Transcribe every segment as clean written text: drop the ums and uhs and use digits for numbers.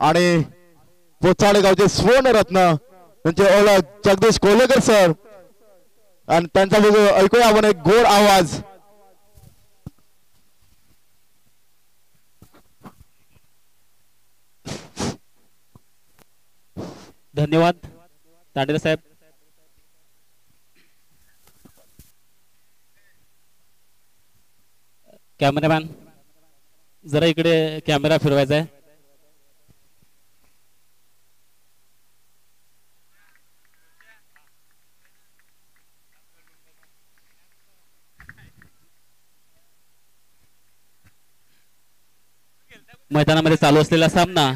आणि पोचाळे गावचे सुवर्णरत्न त्यांचे ओळख जगदीश कोलेकर सर आणि त्यांचा ऐकूया आपण एक गोड आवाज. धन्यवाद तांडेल साहेब. कॅमेरामॅन जरा इकडे कॅमेरा फिरवायचा आहे. मैदानामध्ये चालू असलेला सामना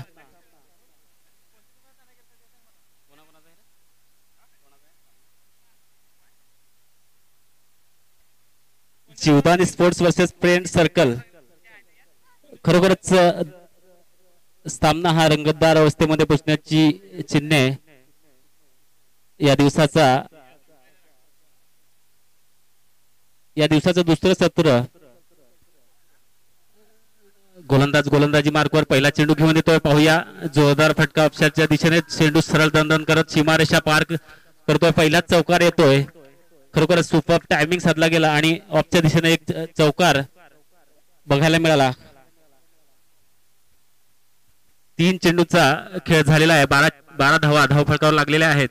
Jivdani sports versus friend circle. खरोखरच सामना हा रंगतदार अवस्थेमध्ये पोहोचण्याची चिन्हे या दिवसाचं दुसरं सत्र. गोलंदाजी मार्कवर पहिला चेंडू घेऊन येतोय. पाहूया जोरदार फटका ऑफसाईडच्या दिशेने. चेंडू सरळ दंडन करत सीमारेषा पार करतोय. पहिलाच चौकार येतोय. खरोखरच सुपर टायमिंग साधला गेला आणि ऑफच्या दिशेने एक चौकार बघायला मिळाला. 3 चेंडूचा खेळ झालेला आहे. 12 धावा फलकावर लागलेल्या आहेत.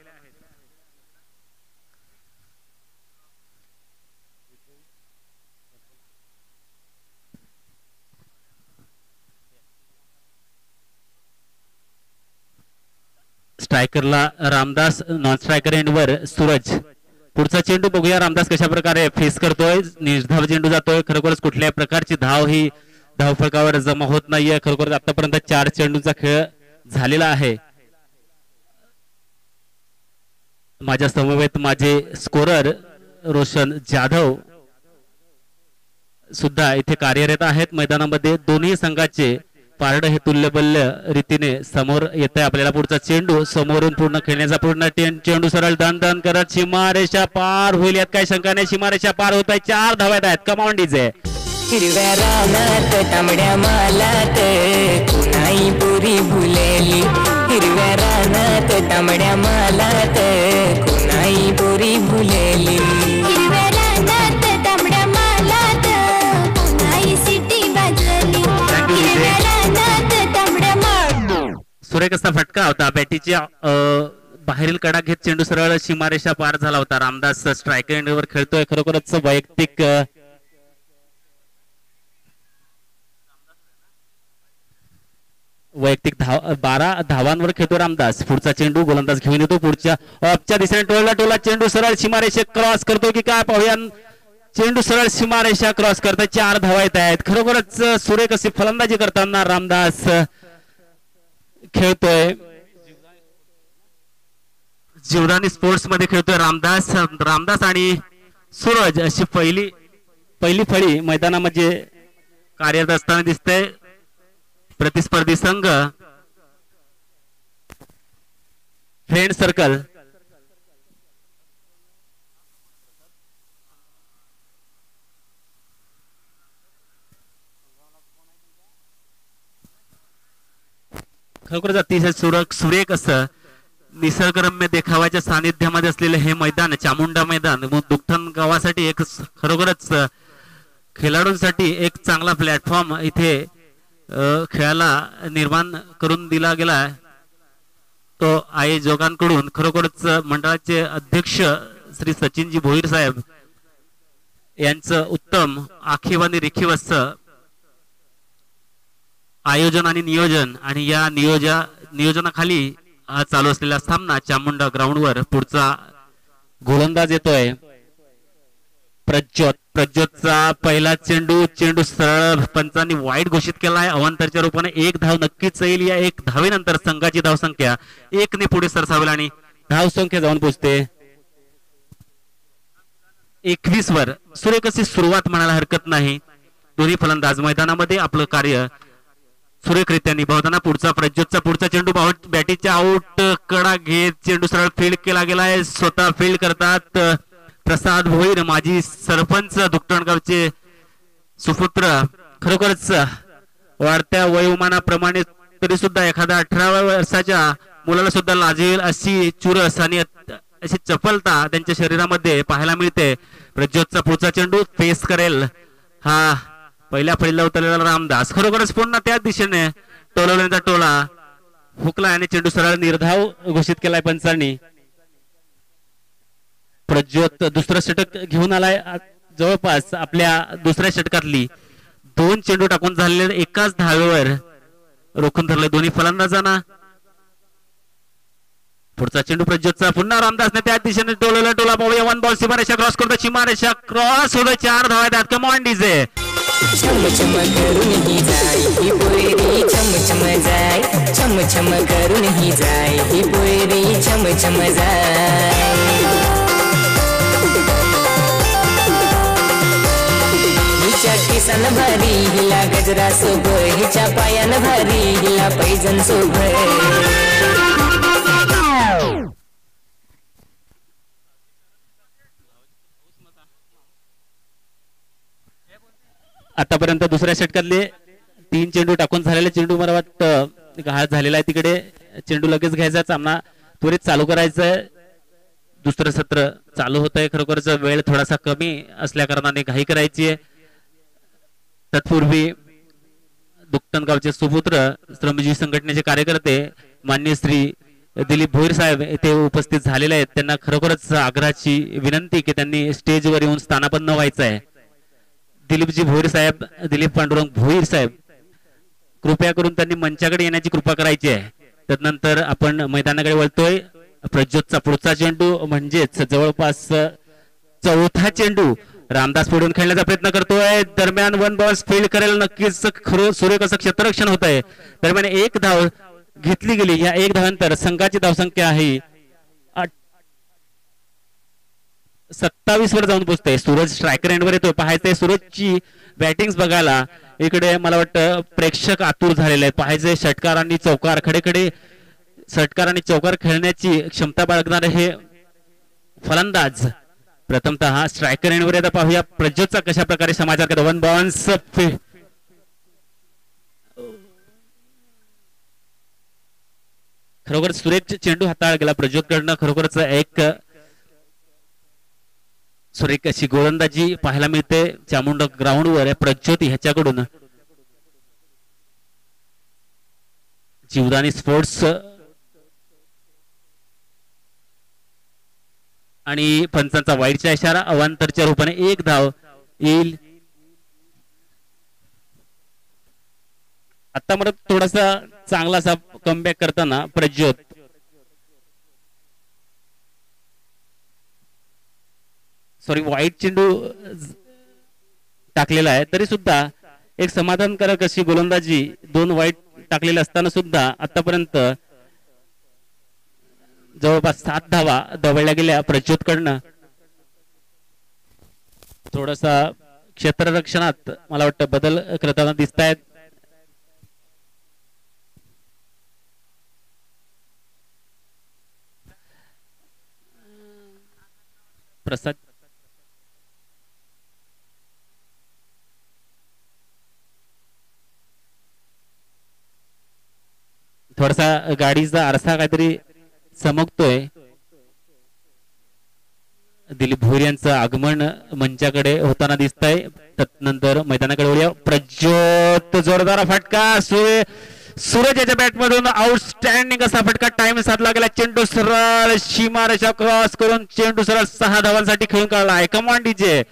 स्ट्रायकरला रामदास, नॉन स्ट्रायकर एंडवर सूरज. पुढचा चेंडू बघूया रामदास कशा प्रकारे फेस करतोय. निर्धाव चेंडू जातोय. खरोखरच कुठल्याही प्रकारची धाव ही धावफलकावर जमा होत नाहीये. खरोखरच आतापर्यंत 4 चेंडूचा खेळ झालेला आहे. माझ्या समवेत माझे स्कोरर रोशन जाधव सुद्धा इथे कार्यरत आहेत मैदानामध्ये. दोन्ही संघाचे पारड हे तुल्यबल्य रीतीने समोर येत आहे. आपल्याला पुढचा चेंडू समोरून पूर्ण खेळण्याचा पूर्ण चेंडू सरळ दन करत सीमारेषा पार होईल यात काही शंका नाही. सीमारेषा पार होत आहे. 4 धाव्यात आहेत. कमांडीज आहे. हिरव्या रानात तांबड्या मालात कुणाई पुरी भुलेली. हिरव्या रानात तांबड्या मालात कुणाई पुरी भुलेली. हिरव्या रानात तांबड्या मालात कुणाई सिटी वाजली. हिरव्या रानात तांबड्या माल. सुरेख असा फटका होता. बॅटीच्या बाहेरील कडा घेत चेंडू सरळ सीमारेषा पार झाला होता. रामदास स्ट्रायकर एंडवर खेळतोय. खरोखरच वैयक्तिक 12 धावांवर खेळतो रामदास. पुढचा चेंडू गोलंदाज घेऊन येतो. पुढच्या ऑफच्या दिशेने टोला चेंडू सरळ सीमारेषा क्रॉस करतो की काय पाहूया. चेंडू सरळ सीमारेषा क्रॉस करतोय. 4 धावा येत आहेत. खरोखरच सुरेख अशी फलंदाजी करताना रामदास खेळतोय. जीवदानी स्पोर्ट्स मध्ये खेळतोय रामदास आणि सूरज अशी पहिली फळी मैदानामध्ये कार्यरत असताना दिसते. प्रतिस्पर्धी संघ फ्रेंड सर्कल खरोखरच अतिशय सुरेख असं निसर्गरम्य देखाव्याच्या सानिध्यामध्ये असलेले हे मैदान, चामुंडा मैदान दुखठण गावासाठी एक खरोखरच खेळाडूंसाठी एक चांगला प्लॅटफॉर्म इथे खेळाला निर्माण करून दिला गेला. तो आयोजकांकडून खरोखरच मंडळाचे अध्यक्ष श्री सचिनजी भोईर साहेब यांचं उत्तम आखीव आणि रेखीव असं आयोजन आणि नियोजन. आणि या नियोजनाखाली हा चालू असलेला सामना चामुंडा ग्राउंडवर. पुढचा गोलंदाज येतोय प्रज्योतचा पहिला चेंडू सरळ पंचांनी वाईट घोषित केलाय. अवांतरच्या रूपाने 1 धाव नक्कीच येईल. या 1 धावेनंतर संघाची धावसंख्या 1 ने पुढे सरसावेल आणि धावसंख्या जाऊन पोहोचते 21 वर. सुरेख अशी सुरुवात म्हणायला हरकत नाही. दोन्ही फलंदाज मैदानामध्ये आपलं कार्य सुरेखरित्या निभावताना. प्रज्योतचा पुढचा चेंडू बॅटीच्या आउट कडा घेत चेंडू सरळ फील्ड केला गेलाय. स्वतः फील्ड करतात प्रसाद भोईर, माजी सरपंच दुखटणगावचे सुपुत्र. खरोखरच वाढत्या वयोमानाप्रमाणे तरी सुद्धा एखाद्या 18 वर्षाच्या मुलाला सुद्धा लाजेल अशी चुरस आणि अशी चपलता त्यांच्या शरीरामध्ये पाहायला मिळते. प्रज्योतचा पुढचा चेंडू फेस करेल हा पहिल्या फळीला उतरलेला रामदास. खरोखरच पुन्हा त्याच दिशेने टोलवण्याचा टोला हुकला आणि चेंडू सरळ निर्धाव घोषित केलाय पंचांनी. प्रज्योत दुसरं षटक घेऊन आलाय. जवळपास आपल्या दुसऱ्या षटकातली 2 चेंडू टाकून झालेले एकाच धावेवर रोखून धरले दोन्ही फलंदाजांना. पुढचा चेंडू प्रज्योतचा पुन्हा रामदासने त्या दिशेने टोलवला टोला पाहूया. 1 बॉल सीमारेषा क्रॉस करतो. सीमारेषा क्रॉस होतो. 4 धावा द्यात. Come on DJ. छम छम करून ही जाय ही पोरी छम छम जाय छम छम करून ही जाय ही पोरी छम छम जाय. हिच्या केसान भारी हिला गजरा सोब हिच्या पायान भारी हिला पैजन सोब. आतापर्यंत दुसऱ्या षटकातले 3 चेंडू टाकून झालेले चेंडू मला वाटतं घात झालेला आहे. तिकडे चेंडू लगेच घ्यायचा. सामना त्वरित चालू करायचा. दुसरं सत्र चालू होत आहे. खरोखरच वेळ थोडासा कमी असल्या कारणाने घाई करायची आहे. तत्पूर्वी दुक्तनगावचे सुपुत्र श्रमजीवी संघटनेचे कार्यकर्ते माननीय श्री दिलीप भोईर साहेब येथे उपस्थित झालेले आहेत. त्यांना खरोखरच आग्रहाची विनंती की त्यांनी स्टेजवर येऊन स्थानापन्न व्हायचं आहे. दिलीपजी भोईर साहेब, दिलीप पांडुरंग भोईर साहेब, कृपया करून त्यांनी मंचाकडे येण्याची कृपा करायची आहे. त्यानंतर आपण मैदानाकडे वळतोय. प्रज्योतचा पुढचा चेंडू म्हणजेच जवळपास चौथा चेंडू रामदास पुढून खेळण्याचा प्रयत्न करतोय. दरम्यान 1 बॉल फील्ड करेल. नक्कीच सुरेख असं क्षेत्ररक्षण होत आहे. दरम्यान 1 धाव घेतली गेली. या 1 धावांतर संघाची धावसंख्या आहे 27 वर जाऊन पोहोचते. सूरज स्ट्रायकर एंडवर येतोय. पाहायचंय सूरजची बॅटिंग बघायला. इकडे मला वाटतं प्रेक्षक आतुर झालेले आहेत. पाहायचंय षटकार आणि चौकार खडे षटकार आणि चौकार खेळण्याची क्षमता बाळगणारे हे फलंदाज प्रथमतः स्ट्रायकर एंडवर येता. पाहूया प्रज्योतचा कशा प्रकारे समाचार करतो. 1 बॉन्स खरोखर सुरेख चेंडू हाताळला गेला प्रज्योतकडनं. खरोखरच एक सुरेख अशी गोलंदाजी पाहायला मिळते चामुंडा ग्राउंडवर प्रज्योत ह्याच्याकडून. जीवदानी स्पोर्ट्स आणि पंचांचा वाईटचा इशारा. अवांतरच्या रूपाने 1 धाव येईल. आता मला थोडासा चांगलासा कमबॅक करताना प्रज्योत वाईट चेंडू टाकलेला आहे. तरी सुद्धा एक समाधानकारक अशी गोलंदाजी 2 वाईट टाकलेले असताना सुद्धा आतापर्यंत जवळपास 7 धावा दवळल्या गेल्या प्रज्योतकडनं. थोडासा क्षेत्ररक्षणात मला वाटतं बदल करताना दिसत आहेत. प्रसाद थोडासा गाडीचा आरसा काहीतरी चमकतोय. दिलीप भोईर यांचं आगमन मंचाकडे होताना दिसत आहे. त्यानंतर मैदानाकडे वळूया. प्रज्योत जोरदार फटका. सूरज याच्या बॅट मधून आउटस्टँडिंग असा फटका टाइम साधला गेला. चेंडू सरळ सीमारेषा क्रॉस करून चेंडू सरळ 6 धावांसाठी खेळून काढला आहे. Come on DJ.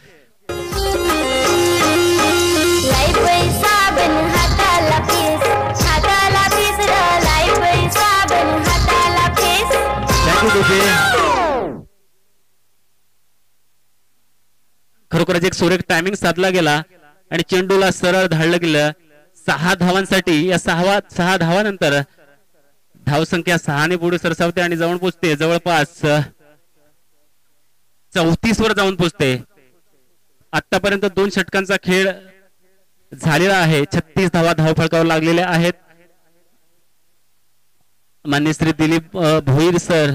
खरोखरच एक सुरेख टायमिंग साधला गेला आणि चेंडूला सरळ धाडलं गेलं 6 धावांसाठी. या 6 धावानंतर धावसंख्या 6 ने पुढे सरसावते आणि जाऊन पोचते जवळपास 34 वर जाऊन पोचते. आतापर्यंत 2 षटकांचा खेळ झालेला आहे. 36 धावा धावफलकावर लागलेल्या आहेत. मान्य श्री दिलीप भोईर सर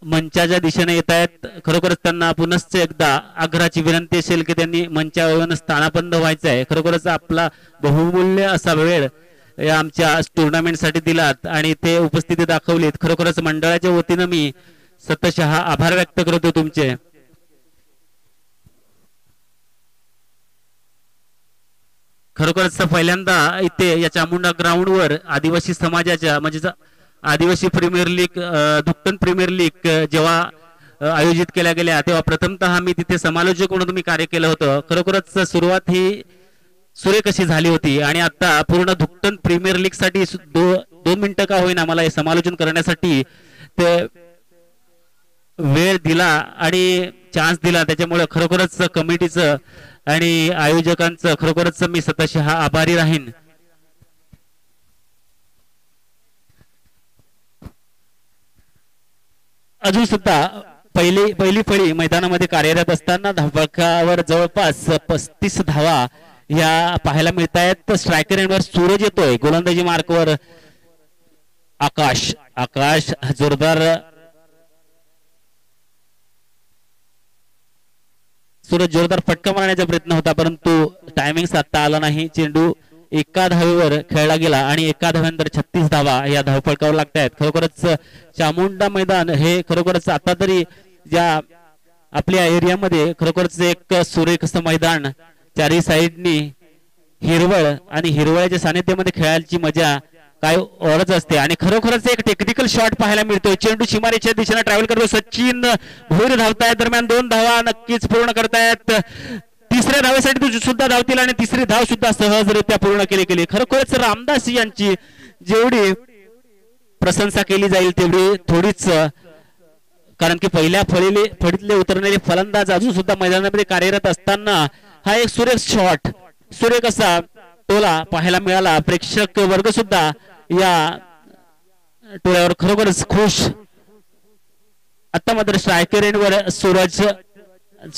मंचाच्या दिशेने येत आहेत. खरोखरच त्यांना पुनश्च एकदा आग्रहाची विनंती असेल की त्यांनी मंचावर येऊन स्थानापन्न व्हायचं आहे. खरोखरच आपला बहुमूल्य असा वेळ या आमच्या टुर्नामेंटसाठी दिलात आणि ते उपस्थिती दाखवलीत. खरोखरच मंडळाच्या वतीनं मी सतशः आभार व्यक्त करतो तुमचे. खरोखरच पहिल्यांदा इथे या चामुंडा ग्राउंडवर आदिवासी समाजाच्या म्हणजे आदिवासी प्रीमियर लीग धुक्कन प्रीमियर लीग जेव्हा आयोजित केल्या गेल्या तेव्हा प्रथमतः मी तिथे समालोचक म्हणून मी कार्य केलं होतं. खरोखरच सुरुवात ही सुरेख अशी झाली होती आणि आता पूर्ण धुक्कन प्रीमियर लीग साठी 2 मिनिटं का होईना मला हे समालोचन करण्यासाठी ते वेळ दिला आणि चान्स दिला. त्याच्यामुळे खरोखरच कमिटीचं आणि आयोजकांचं खरोखरच मी सतशः आभारी राहीन. अजून सुद्धा पहिली फळी मैदानामध्ये कार्यरत असताना धावफलकावर जवळपास 35 धावा या पाहायला मिळत आहेत. स्ट्रायकर एंडवर सूरज येतोय. गोलंदाजी मार्कवर आकाश जोरदार सूरज जोरदार फटका मारण्याचा प्रयत्न होता परंतु टायमिंग साधता आला नाही. चेंडू एका धावेवर खेळला गेला आणि एका धाव्यानंतर 36 धावा या धावफलकावर लागत आहेत. खरोखरच चामुंडा मैदान हे खरोखरच आता तरी ज्या आपल्या एरियामध्ये खरोखरच एक सुरेख असं मैदान चारही साईडनी हिरवळ आणि हिरवळ्याच्या सानिध्यामध्ये खेळायची मजा काय औरच असते. आणि खरोखरच एक टेक्निकल शॉट पाहायला मिळतोय. चेंडू सीमारेषेच्या दिशेने ट्रॅव्हल करतो. सचिन भोईर धावतायत. दरम्यान 2 धावा नक्कीच पूर्ण करतायत. तिसऱ्या धावेसाठी सुद्धा धावतील आणि तिसरी धाव सुद्धा सहजरित्या पूर्ण केली. खरोखरच रामदास यांची जेवढी प्रशंसा केली जाईल तेवढी थोडीच, कारण की पहिल्या फळीतले उतरलेले फलंदाज अजून सुद्धा मैदानामध्ये कार्यरत असताना हा एक सुरेख शॉट सुरेख असा टोला पाहायला मिळाला. प्रेक्षक वर्ग सुद्धा या टोळ्यावर खरोखरच खुश. आता मात्र स्ट्रायकर एंडवर सूरज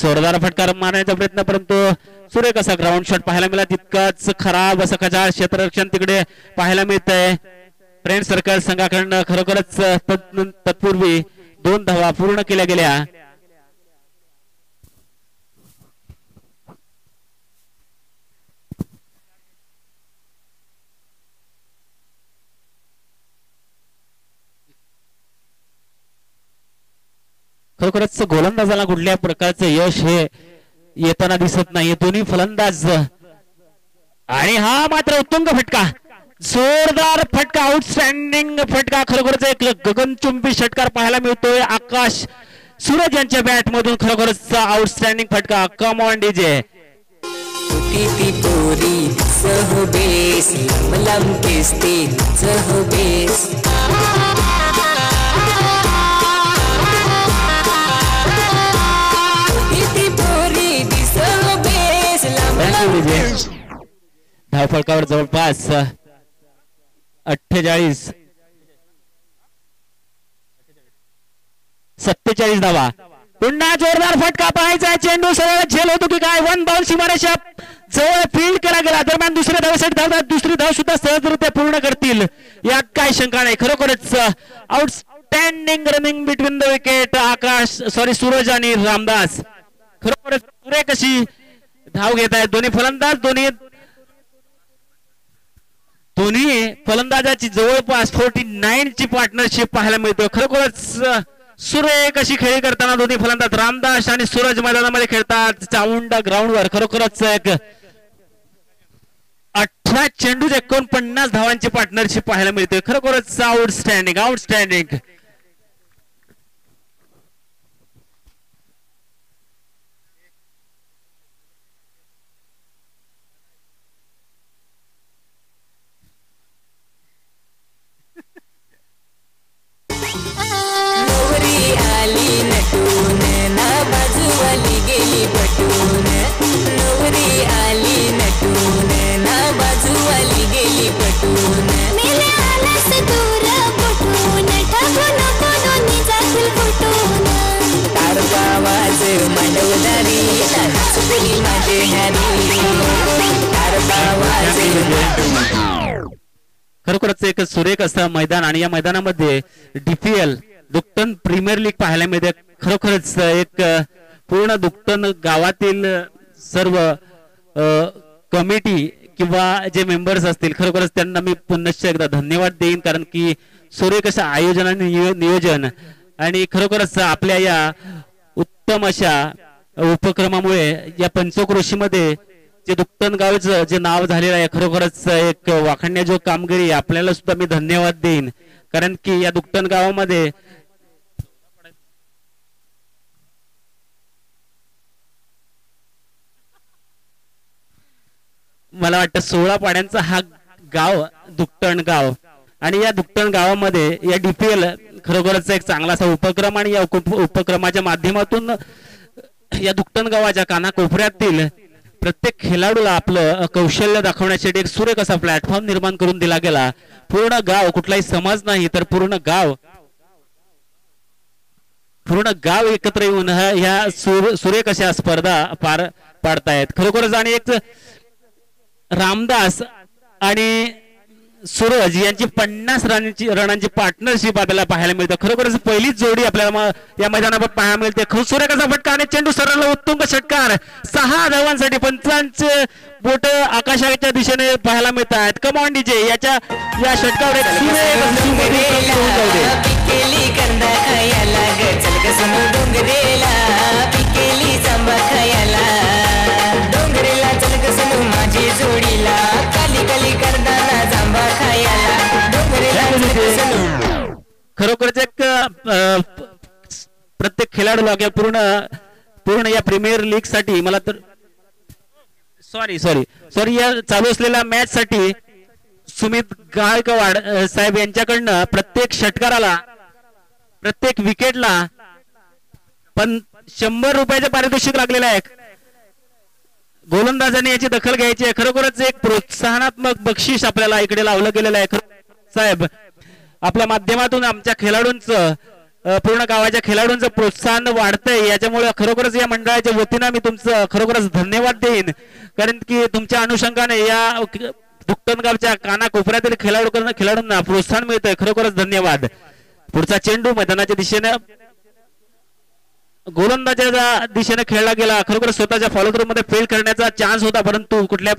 जोरदार फटकार मारण्याचा प्रयत्न परंतु सुरेख असा ग्राउंड शॉट पाहायला मिळाला. तितकाच खराब असं खजाळ क्षेत्ररक्षण तिकडे पाहायला मिळत आहे फ्रेंड सर्कल संघाकडनं. खरोखरच तत्पूर्वी 2 धावा पूर्ण केल्या गेल्या. खरोखरच गोलंदाजाला कुठल्या प्रकारचं यश हे येताना दिसत नाही. दोन्ही फलंदाज आणि हा मात्र उत्तुंग फटका जोरदार फटका आउटस्टँडिंग फटका. खरोखरच एक गगनचुंबी षटकार पाहायला मिळतोय आकाश सूरज यांच्या बॅट मधून. खरोखरच आउटस्टँडिंग फटका. Come on DJ. धावफलकावर जवळपास 47 धावा. पुन्हा जोरदार फटका पाहायचा. चेंडू सरळ झेल होतो की काय. 1 बाउल सीमारेषा जवळ फील्ड केला गेला. दरम्यान दुसऱ्या धावेसाठी धावतात. दुसरी धाव सुद्धा सहजरित्या पूर्ण करतील यात काय शंका नाही. खरोखरच outstanding running between the wicket Suraj आणि रामदास. खरोखरच सुरेख अशी धाव घेत आहेत दोन्ही फलंदाज. दोन्ही फलंदाजाची जवळपास 49 ची पार्टनरशिप पाहायला मिळते. खरोखरच सुरेख अशी खेळी करताना दोन्ही फलंदाज रामदास आणि सूरज मैदानामध्ये खेळतात चामुंडा ग्राउंडवर. खरोखरच एक 18 चेंडूत 49 धावांची पार्टनरशिप पाहायला मिळते. खरोखरच आउटस्टँडिंग. खरोखरच एक सुरेख असं मैदान आणि या मैदानामध्ये DPL दुकटन प्रीमियर लीग पाहायला मिळते. खरोखरच एक पूर्ण दुकटन गावातील सर्व कमिटी किंवा जे मेंबर्स असतील खरोखरच त्यांना मी पुनश्च एकदा धन्यवाद देईन, कारण की सुरेख असं आयोजन आणि नियोजन आणि खरोखरच आपल्या या उत्तम अशा उपक्रमामुळे या पंचक्रोशीमध्ये जे दुकटन गावचं जे नाव झालेलं आहे खरोखरच एक वाखाणण्याजोग कामगिरी आपल्याला सुद्धा मी धन्यवाद देईन, कारण की या दुकटन गावामध्ये मला वाटतं 16 पाड्यांचा हा गाव दुकटण गाव आणि या दुकटण गावामध्ये या DPL खरोखरच एक चांगला असा उपक्रम आणि या उपक्रमाच्या माध्यमातून या दुकटण गावाच्या कानाकोपऱ्यातील प्रत्येक खेळाडूला आपलं कौशल्य दाखवण्यासाठी एक सुरेख असा प्लॅटफॉर्म निर्माण करून दिला गेला. पूर्ण गाव, कुठलाही समाज नाही तर पूर्ण गाव एकत्र येऊन ह्या सुरेख अशा स्पर्धा पार पाडतायत खरोखरच. आणि एक रामदास आणि सूरज यांची 50 रनांची पार्टनरशिप आपल्याला पाहायला मिळते. खरोखरच पहिलीच जोडी आपल्याला या मैदानावर पाहायला मिळते. सुरेखाचा फटका आणि चेंडू सरळ उत्तुंग षटकार 6 धावांसाठी पंचांचे बोट आकाशाच्या दिशेने पाहायला मिळत आहेत. कमॉन डीजे या षटकावर खरोखरच एक प्रत्येक खेळाडूला पूर्ण या प्रीमियर लीग साठी मला तर सॉरी या चालू असलेल्या मॅच साठी सुमित गायकवाड साहेब यांच्याकडनं प्रत्येक षटकाराला प्रत्येक विकेटला 100 रुपयाचे पारितोषिक लागलेले आहे. गोलंदाजांनी याची दखल घ्यायची आहे. खरोखरच एक प्रोत्साहनात्मक बक्षीस आपल्याला इकडे लावलं गेलेलं आहे. साहेब आपल्या माध्यमातून आमच्या खेळाडूंचं पूर्ण गावाच्या खेळाडूंचं प्रोत्साहन वाढतंय, याच्यामुळे खरोखरच या मंडळाच्या वतीनं मी तुमचं खरोखरच धन्यवाद देईन, कारण की तुमच्या अनुषंगाने या दुकटन गावच्या कानाकोपऱ्यातील खेळाडूंना प्रोत्साहन मिळतंय. खरोखरच धन्यवाद. पुढचा चेंडू मैदानाच्या दिशेने गोलंदाजाच्या दिशेने खेळला गेला. खरोखर स्वतःच्या फॉलो थ्रू मध्ये फेल करण्याचा चान्स होता, परंतु कुठल्या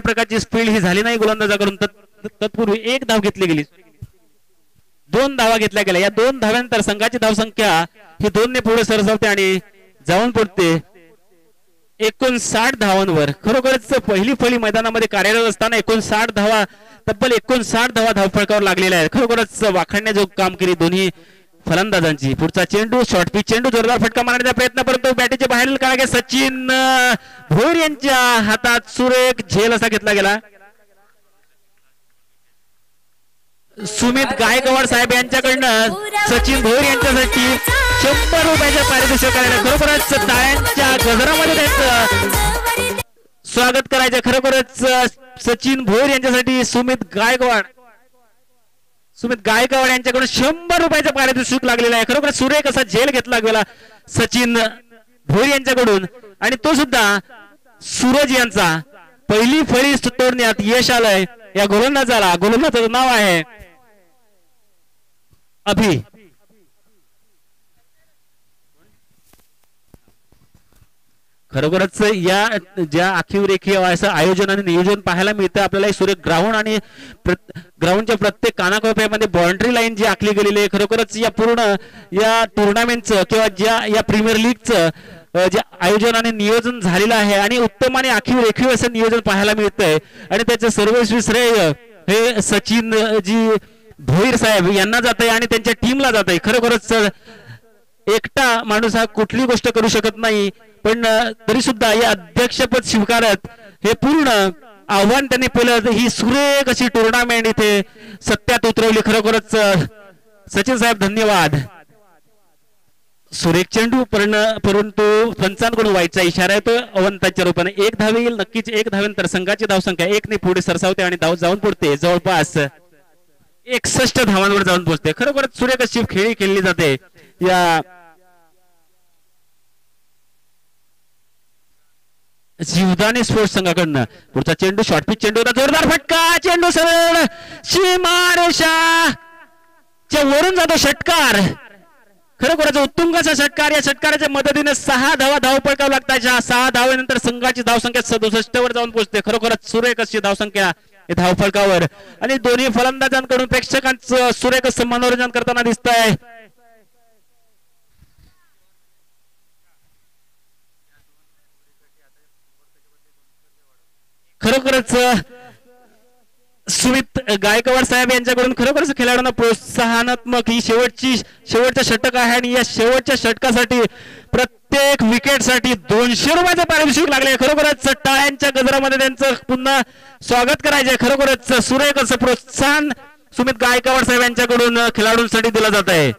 प्रकारची स्पीड ही झाली नाही गोलंदाजाकडून. तत्पूर्वी 1 धाव घेतली गेली, 2 धावा घेतल्या गेल्या. या 2 धाव्यानंतर संघाची धावसंख्या ही 2 ने पुढे सरसावते आणि जाऊन पडते 59 धावांवर. खरोखरच पहिली फळी मैदानामध्ये कार्यरत असताना 59 धावा, तब्बल 59 धावा धावफलकावर लागलेल्या आहेत. खरोखरच वाखाणण्याजोग कामगिरी दोन्ही फलंदाजांची. पुढचा चेंडू शॉर्ट पिच चेंडू, जोरदार फटका मारण्याचा प्रयत्न, परंतु बॅटीचे बाहेर काढला गेला. सचिन भोईर यांच्या हातात सुरेख झेल असा घेतला गेला. सुमित गायकवाड साहेब यांच्याकडनं सचिन भोईर यांच्यासाठी 100 रुपयाच्या पारितोषिक करायला खरोखरच टाळ्यांच्या गजरामध्ये त्यांचं स्वागत करायचं. खरोखरच सचिन भोईर यांच्यासाठी सुमित गायकवाड यांच्याकडून 100 रुपयाचं पारितोषिक लागलेलं आहे. खरोखर सुरेख असा झेल घेतला गेला सचिन भोईर यांच्याकडून, आणि तो सुद्धा सूरज यांचा पहिली फळी तोडण्यात यश आलंय या गोलंदाजाला. गोलंदाजाचं नाव आहे अभि. खरोखरच या ज्या आखीव रेखीय असं आयोजन आणि नियोजन पाहायला मिळतं आपल्याला. सुरेख ग्राउंड आणि ग्राउंडच्या प्रत्येक कानाकोपऱ्यामध्ये बाउंड्री लाईन जी आखली गेलेली आहे. खरोखरच या पूर्ण या टुर्नामेंटचं किंवा या प्रीमियर लीगचं जे आयोजन आणि नियोजन झालेलं आहे आणि उत्तम आणि आखीव रेखीव असं नियोजन पाहायला मिळतंय, आणि त्याचं सर्वस्वी श्रेय हे सचिन जी भोईर साहेब यांना जात आहे आणि त्यांच्या टीमला जात आहे. खरोखरच एकटा माणूस हा कुठली गोष्ट करू शकत नाही, पण तरी सुद्धा या अध्यक्षपद स्वीकारत हे पूर्ण आव्हान त्यांनी पेलत ही सुरेख अशी टुर्नामेंट इथे सत्यात उतरवली. खरोखरच सचिन साहेब धन्यवाद. सुरेख चेंडू परंतु पंचांकडून वाईटचा इशारा येतो अवंताच्या रूपाने. 1 धाव येईल नक्कीच. 1 धाव्यानंतर संघाची धावसंख्या 1 ने पुढे सरसावते आणि धाव जाऊन पडते जवळपास 61 धावांवर जाऊन पोहोचते. खरोखरच सुरेख अशी खेळी खेळली जाते या जीवदानी स्पोर्ट्स संघाकडनं. पुढचा चेंडू शॉर्ट पिच चेंडू होता, जोरदार फटका, चेंडू सरळ सीमारेषा च्या वरून जातो षटकार, खरोखरच उत्तुंग असा षटकार. या षटकाराच्या मदतीने 6 धावा धाव पळकावं लागतात. 6 धावेनंतर संघाची धावसंख्या 67 वर जाऊन पोहोचते. खरोखरच सुरेख अशी धावसंख्या धाव फलकावर आणि दोन्ही फलंदाजांकडून प्रेक्षकांचं सुरेख असं मनोरंजन करताना दिसत आहे. खरोखरच सुमित गायकवाड साहेब यांच्याकडून खरोखरच खेळाडूंना प्रोत्साहनात्मक ही शेवटचं षटक आहे आणि या शेवटच्या षटकासाठी प्रत्येक विकेट साठी 200 रुपयाचं पारितोषिक लागले. खरोखरच टाळ्यांच्या गजरामध्ये त्यांचं पुन्हा स्वागत करायचे. खरोखरच सुरेख असं प्रोत्साहन सुमित गायकवाड साहेब यांच्याकडून खेळाडूंसाठी दिलं जात आहे.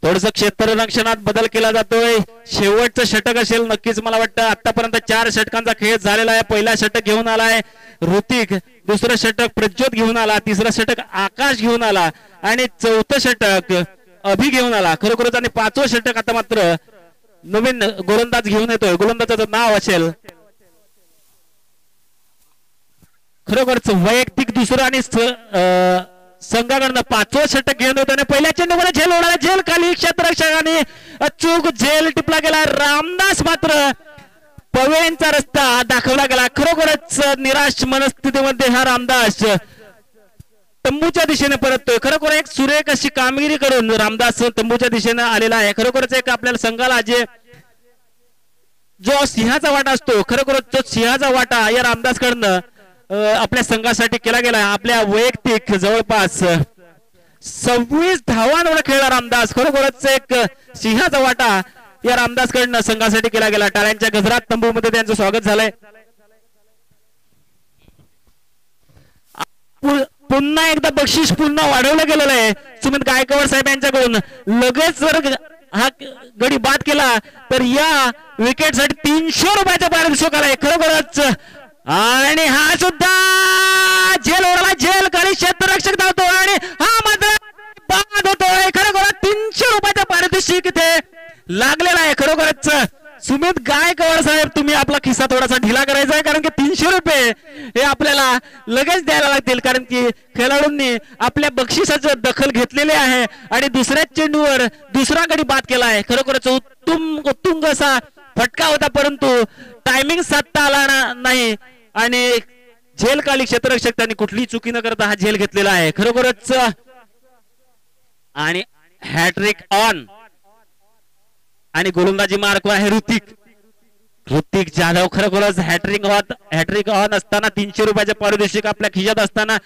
थोडस क्षेत्ररक्षणात बदल केला जातोय. शेवटचं षटक असेल नक्कीच. मला वाटतं आतापर्यंत 4 षटकांचा खेळ झालेला आहे. पहिला षटक घेऊन आलाय ऋतिक, दुसरं षटक प्रज्योत घेऊन आला, तिसरं षटक आकाश घेऊन आला आणि चौथं षटक अभि घेऊन आला. खरोखरच आणि 5वं षटक आता मात्र नवीन गोलंदाज घेऊन येतोय. गोलंदाजाचं नाव असेल खरोखरच वैयक्तिक दुसरं आणि संघाकडनं 5वं षटक घेऊन येतो आणि पहिल्या चेंडूमध्ये झेल उडाला. झेल खाली क्षेत्ररक्षकाने अचूक झेल टिपला गेला. रामदास मात्र पवेंचा रस्ता दाखवला गेला. खरोखरच निराश मनस्थितीमध्ये हा रामदास तंबूच्या दिशेने परततोय. खरोखर एक सुरेख अशी कामगिरी करून रामदास तंबूच्या दिशेने आलेला आहे. खरोखरच एक आपल्याला संघाला जो सिंहाचा वाटा असतो, खरोखरच तो सिंहाचा वाटा या रामदास कडनं आपल्या संघासाठी केला गेला. आपल्या वैयक्तिक जवळपास 26 धावांवर खेळला रामदास. खरोखरच एक सिंहाचा वाटा या रामदास कडनं संघासाठी केला गेला. टाळ्यांच्या गजरात तंबूमध्ये त्यांचं स्वागत झालंय. पुन्हा एकदा बक्षीस पुन्हा वाढवलं गेलेलं आहे सुमित गायकवाड साहेब यांच्याकडून. लगेच जर हा गडी बाद केला तर या विकेटसाठी 300 रुपयाचं पारितोषिक आलंय. खरोखरच आणि हा सुद्धा झेल ओढला. झेल खाली क्षेत्ररक्षक धावतो आणि हा मात्र बाद होतोय. खरोखर 300 रुपयाचं पारितोषिक इथे लागलेला आहे. खरोखरच सुमित गायकवाड साहेब तुम्ही आपला खिस्सा थोडासा ढिला करायचा आहे, कारण की 300 रुपये हे आपल्याला लगेच द्यायला लागतील, कारण की खेळाडूंनी आपल्या बक्षिसाचं दखल घेतलेली आहे आणि दुसऱ्याच चेंडूवर दुसरा गडी बाद केला आहे. खरोखरच उत्तुंग असा फटका होता, परंतु टायमिंग साधता आला नाही आणि झेल काली क्षेत्ररक्षक त्यांनी कुठलीही चुकी न करता हा झेल घेतलेला आहे. खरोखरच आणि हॅट्रिक ऑन आणि गोलंदाजी मार्क आहे ऋतिक जाधव. खरोखरच हॅट्रिक ऑन असताना 300 रुपयाचे पारितोषिक आपल्या खिशात असताना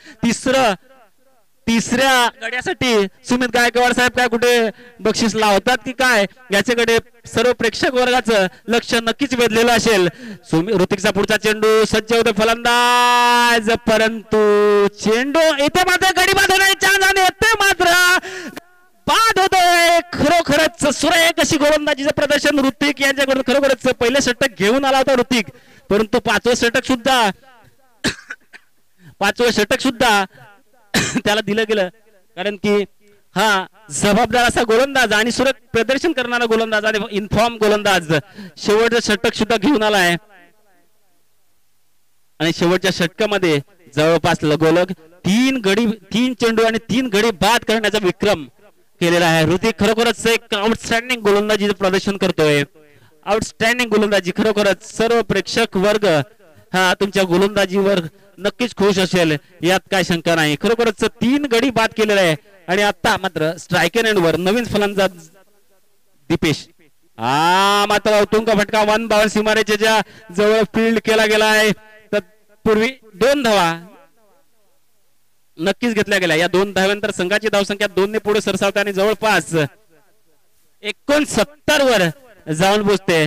तिसऱ्या गड्यासाठी सुमित गायकवाड साहेब काय कुठे बक्षीस लावतात की काय याच्याकडे सर्व प्रेक्षक वर्गाचं लक्ष नक्कीच वेधलेलं असेल. ऋतिकचा पुढचा चेंडू सज्ज होतो फलंदाज, परंतु चेंडू इथे मात्र गडी बाद होण्याची चान्स आणि येते मात्र बाद होतोय. खरोखरच सुरेख अशी गोलंदाजीचं प्रदर्शन ऋतिक यांच्याकडून. खरोखरच पहिलं षटक घेऊन आला होता ऋतिक, परंतु 5वं षटक सुद्धा त्याला दिलं गेलं, कारण की हा जबाबदार असा गोलंदाज आणि सुरेख प्रदर्शन करणारा गोलंदाज आणि इन्फॉर्म गोलंदाज शेवटचं षटक सुद्धा घेऊन आलाय आणि शेवटच्या षटकामध्ये जवळपास लगोलग 3 चेंडू आणि 3 गडी बाद करण्याचा विक्रम केलेला आहे. ऋतिक खरोखरच एक आउटस्टँडिंग गोलंदाजीचं प्रदर्शन करतोय. आउटस्टँडिंग गोलंदाजी. खरोखरच सर्व प्रेक्षक वर्ग हा तुमच्या गोलंदाजीवर नक्कीच खुश असेल, यात काय शंका नाही. खरोखरच 3 गडी बाद केलेला आहे आणि आता मात्र स्ट्रायक एंडवर नवीन फलंदाज दीपेश मात्र उत्तुंग फटका 1 बाउंस सीमारेषेच्या जवळ फील्ड केला गेला आहे. तत्पूर्वी 2 धावा नक्कीच घेतल्या गेल्या. या 2 धाव्यानंतर संघाची धावसंख्या 2 ने पुढे सरसावते आणि जवळपास 69 वर जाऊन पोहोचते.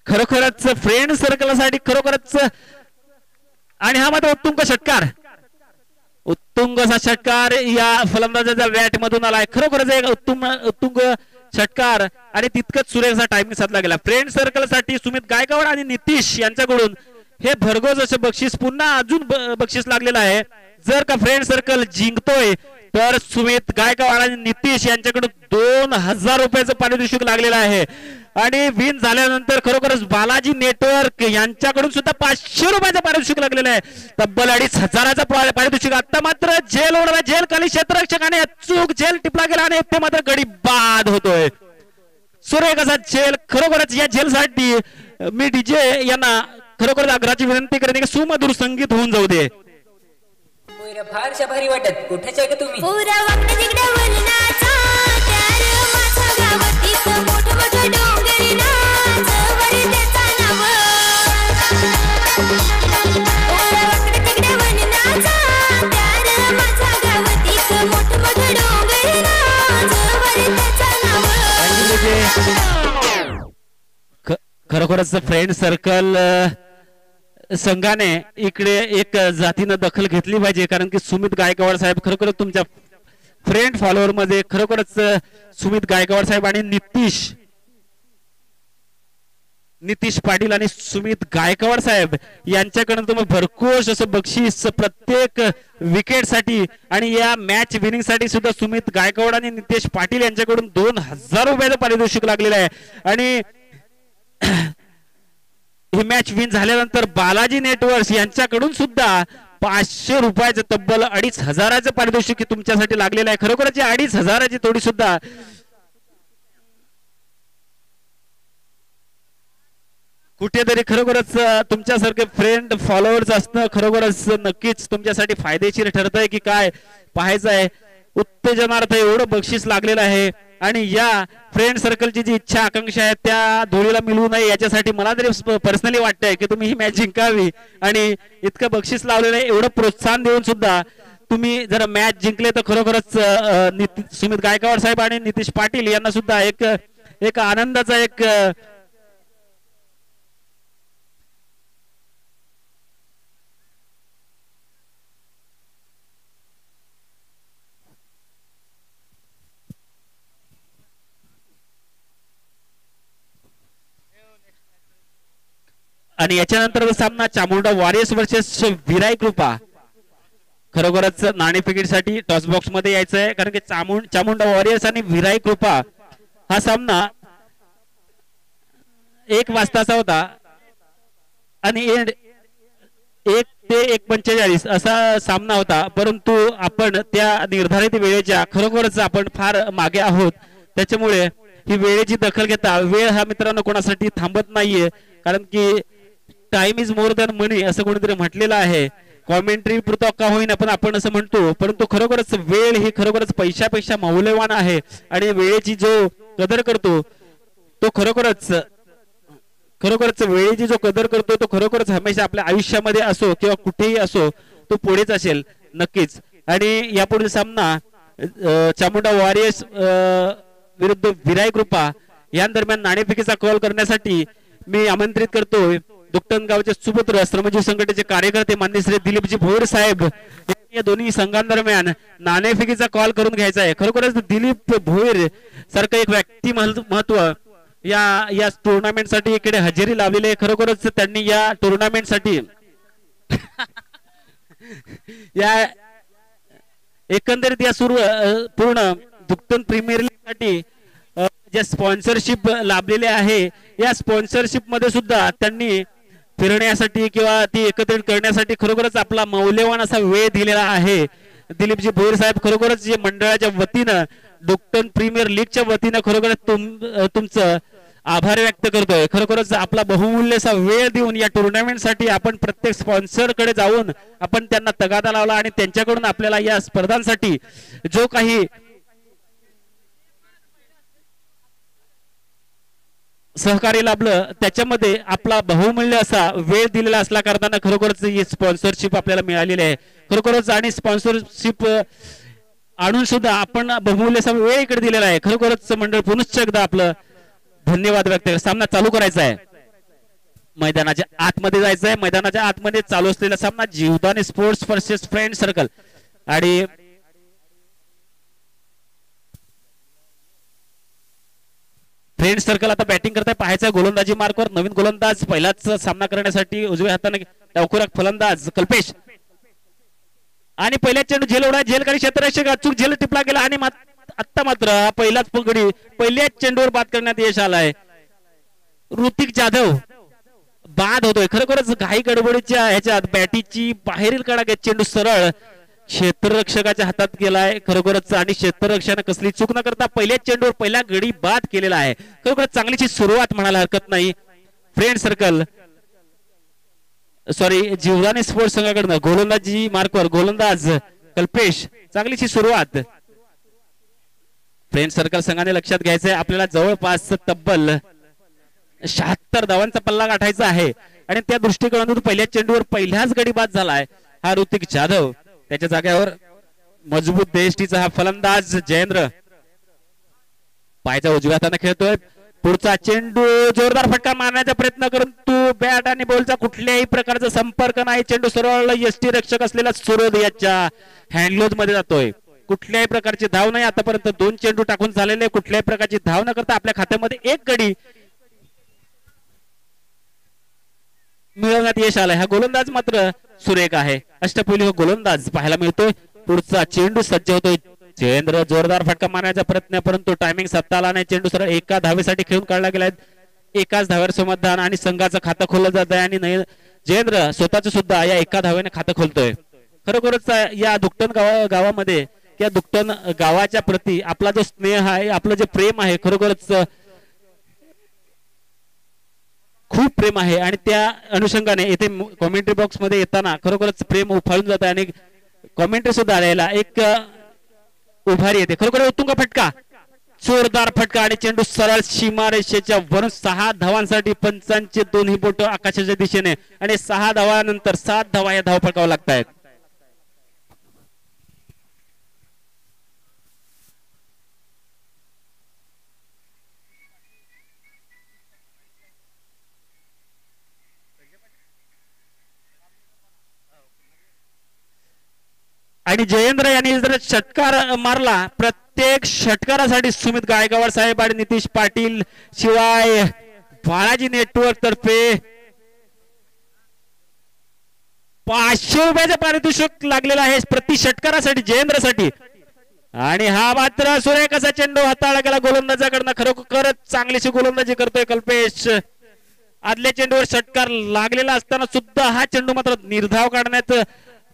खरोखरच फ्रेंड सर्कलसाठी खरोखरच आणि हा मात्र उत्तुंग असा षटकार या फलंदाजाच्या बॅट मधून आलाय. खरोखरच एक उत्तुंग षटकार आणि तितकंच सुरेख असा टायमिंग साधला गेला. फ्रेंड सर्कल साठी सुमित गायकवाड आणि नितीश यांच्याकडून हे भरघोस असे बक्षीस पुन्हा अजून बक्षीस लागलेलं आहे. जर का फ्रेंड सर्कल जिंकतोय तर सुमित गायकवाड आणि नितीश यांच्याकडून 2000 रुपयाचं पारितोषिक लागलेलं आहे आणि विन झाल्यानंतर खरोखरच बालाजी नेटवर्क यांच्याकडून सुद्धा 500 रुपयाचं पारितोषिक लागलेलं आहे. तब्बल 2,500चा पारितोषिक. आता मात्र झेल ओढला, झेल खाली क्षेत्ररक्षकाने अचूक झेल टिपला गेला आणि ते मात्र गडी बाद होतोय. सुरेख असा झेल. खरोखरच या झेलसाठी मी डीजे यांना खरोखरच आग्रहाची विनंती करते की सुमधुर संगीत होऊन जाऊ दे. फारशा भारी वाटत. कुठेच आहे का तुम्ही? खरोखरच फ्रेंड सर्कल संघाने इकडे एक जातीनं दखल घेतली पाहिजे, कारण की सुमित गायकवाड साहेब खरोखरच तुमच्या फ्रेंड फॉलोअर मध्ये खरोखरच सुमित गायकवाड साहेब आणि नितीश पाटील आणि सुमित गायकवाड साहेब यांच्याकडून तुम्ही भरघोस असं बक्षीस प्रत्येक विकेट साठी आणि या मॅच विनिंग साठी सुद्धा सुमित गायकवाड आणि नितीश पाटील यांच्याकडून 2,000 रुपयाचं पारितोषिक लागलेलं आहे. आणि ही मॅच विन झाल्यानंतर बालाजी नेटवर्क्स यांच्याकडून सुद्धा 500 रुपयाचं तब्बल 2,500चं पारितोषिक तुमच्यासाठी लागलेलं आहे. खरोखरच 2,500ची थोडी सुद्धा कुठेतरी खरोखरच तुमच्यासारखे फ्रेंड फॉलोअर्स असणं खरोखरच नक्कीच तुमच्यासाठी फायदेशीर ठरत आहे की काय पाहायचं आहे. उत्तेजनार्थ एवढं बक्षीस लागलेलं आहे आणि या फ्रेंड सर्कलची जी इच्छा आकांक्षा आहे त्या धुळीला मिळू नये याच्यासाठी मला तरी पर्सनली वाटतंय की तुम्ही ही मॅच जिंकावी आणि इतकं बक्षीस लावलेलं आहे. एवढं प्रोत्साहन देऊन सुद्धा तुम्ही जर मॅच जिंकले तर खरोखरच सुमित गायकवाड साहेब आणि नितीश पाटील यांना सुद्धा एक आनंदाचा एक आणि याच्यानंतर सामना चामुंडा वॉरियर्स वर्सेस विराई कृपा. खरोखरच नाणेफेकीसाठी टॉस बॉक्स मध्ये यायचं आहे, कारण की चामुंडा वॉरियर्स आणि विराई कृपा हा सामना 1 वाजताचा होता आणि 1 ते 1:45 असा सामना होता. परंतु आपण त्या निर्धारित वेळेच्या खरोखरच आपण फार मागे आहोत, त्याच्यामुळे ही वेळेची दखल घेता. वेळ हा मित्रांनो कोणासाठी थांबत नाहीये, कारण की टाइम इज मोर दॅन मनी असं कोणीतरी म्हटलेलं आहे. कॉमेंट्री पुरता का होईना पण आपण असं म्हणतो, परंतु खरोखरच वेळ ही खरोखरच पैशापेक्षा मौल्यवान आहे आणि वेळेची जो कदर करतो तो खरोखरच वेळेची जो कदर करतो तो खरोखरच हमेशा आपल्या आयुष्यामध्ये असो किंवा कुठेही असो तो पुढेच असेल नक्कीच. आणि यापुढील सामना चामुंडा वॉरियर्स विरुद्ध विराई कृपा या दरम्यान नाणेफेकीचा कॉल करण्यासाठी मी आमंत्रित करतोय दुकटन गावचे सुपुत्र श्रमजीव संघटनेचे कार्यकर्ते माननीय श्री दिलीपजी भोईर साहेब. या दोन्ही संघांदरम्यान नाणेफेकीचा कॉल करून घ्यायचा आहे. खरोखरच दिलीप भोईर सारखं एक व्यक्तिमत्व या टुर्नामेंट साठी इकडे हजेरी लावलेली आहे. खरोखरच त्यांनी या टुर्नामेंट साठी या एकंदरीत या पूर्ण दुकटन प्रीमियर लीग साठी जे स्पॉन्सरशिप लाभलेले आहे या स्पॉन्सरशिप मध्ये सुद्धा त्यांनी फिरण्यासाठी किंवा ती एकत्रित करण्यासाठी खरोखरच आपला मौल्यवान असा वेळ दिलेला आहे. दिलीपजी भोईर साहेब खरोखरच जे मंडळाच्या वतीनं दुकटन प्रीमियर लीगच्या वतीनं खरोखरच तुमचं आभार व्यक्त करतोय. खरोखरच आपला बहुमूल्य असा वेळ देऊन या टुर्नामेंट साठी आपण प्रत्येक स्पॉन्सर कडे जाऊन आपण त्यांना तगादा लावला आणि त्यांच्याकडून आपल्याला या स्पर्धांसाठी जो काही सहकार्य लाभलं त्याच्यामध्ये आपला बहुमूल्य असा वेळ दिलेला असल्या कारणाने खरोखरच ही स्पॉन्सरशिप आपल्याला मिळालेली आहे. खरोखरच आणि स्पॉन्सरशिप आणून सुद्धा आपण बहुमूल्य असा वेळ इकडे दिलेला आहे. खरोखरच मंडळ पुनश्च एकदा आपलं धन्यवाद व्यक्त करतो. सामना चालू करायचा आहे, मैदानाच्या आतमध्ये जायचं आहे. मैदानाच्या आतमध्ये चालू असलेला सामना Jivdani sports versus friend circle. आणि फ्रेंड सर्कल आता बॅटिंग करताय पाहायचं गोलंदाजी मार्कवर. नवीन गोलंदाज पहिलाच सामना करण्यासाठी उजव्या हाताने डावखुराक फलंदाज कल्पेश आणि पहिल्या चेंडू झेल उडा झेलकारी क्षेत्ररक्षक अचूक झेल टिपला गेला आणि आता मात्र पहिल्याच पगडी पहिल्याच चेंडूवर बाद करण्यात यश आलाय. ऋतिक जाधव बाद होतोय. खरोखरच घाई गडबडीच्या ह्याच्यात बॅटीची बाहेरील कडा घेत चेंडू सरळ क्षेत्ररक्षकाच्या हातात गेलाय. खरोखरच आणि क्षेत्ररक्षकाने कसली चूक न करता पहिल्याच चेंडूवर पहिला गडी बाद केलेला आहे. खरोखरच चांगलीची सुरुवात म्हणायला हरकत नाही. Friend circle sorry Jivdani sports संघाकडनं गोलंदाजी मार्कवर गोलंदाज कल्पेश. चांगलीची सुरुवात फ्रेंड सर्कल संघाने लक्षात घ्यायचंय. आपल्याला जवळपास तब्बल 76 धावांचा पल्ला गाठायचा आहे आणि त्या दृष्टिकोनातून पहिल्या चेंडूवर पहिल्याच गडी बाद झालाय हा ऋतिक जाधव. त्याच्या जागेवर मजबूत देशटीचा हा फलंदाज जयेंद्र पायाच्या उजव्या हाताने खेळतोय. पुढचा चेंडू जोरदार फटका मारण्याचा प्रयत्न करून तू बॅट आणि बॉलचा कुठल्याही प्रकारचा संपर्क नाही. चेंडू सरळ यष्टी रक्षक असलेला सुरद याच्या हँडलोज मध्ये जातोय. कुठल्याही प्रकारची धाव नाही. आतापर्यंत 2 चेंडू टाकून झालेले. कुठल्याही प्रकारची धाव न करता आपल्या खात्यामध्ये 1 गडी मिळवण्यात यश आलंय. हा गोलंदाज मात्र सुरेख आहे. अष्टपैलू हा गोलंदाज पाहायला मिळतोय. पुढचा चेंडू सज्ज होतोय. जयेंद्र जोरदार फटका मारण्याचा प्रयत्न परंतु टायमिंग साधता आला नाही. चेंडू सरळ एका धावेसाठी खेळून काढला गेलाय. एकाच धाव्यावर समाधान आणि संघाचं खातं खोललं जात आहे आणि जयेंद्र स्वतःच सुद्धा या एका धावेने खातं खोलतोय. खरोखरच या दुकटन गावामध्ये या दुकटन गावाच्या प्रती आपला जो स्नेह आहे आपलं जे प्रेम आहे खरोखरच खूप प्रेम आहे आणि त्या अनुषंगाने येथे कॉमेंट्री बॉक्स मध्ये येताना खरोखरच प्रेम उफाळून जात आहे आणि कॉमेंट्री सुद्धा आलेला एक उभारी येते. खरोखर उत्तुंग फटका जोरदार फटका आणि चेंडू सरळ सीमारेषेच्या वरून 6 धावांसाठी पंचांचे दोन्ही बोट आकाशाच्या दिशेने आणि 6 धावानंतर 7 धावा या धाव फटकाव्या लागतायत. आणि जयेंद्र यांनी जर षटकार मारला प्रत्येक षटकारासाठी सुमित गायकवाड साहेब आणि नितीश पाटील शिवाय बालाजी नेटवर्क तर्फे 500 रुपयाचे पारितोषिक लागलेलं आहे प्रति षटकारासाठी जयेंद्रसाठी. आणि हा मात्र सुरेख असा चेंडू हाताळला गेला गोलंदाजाकडनं. खरोखरच चांगलीशी गोलंदाजी करतोय कल्पेश. आदल्या चेंडूवर षटकार लागलेला असताना सुद्धा हा चेंडू मात्र निर्धाव काढण्यात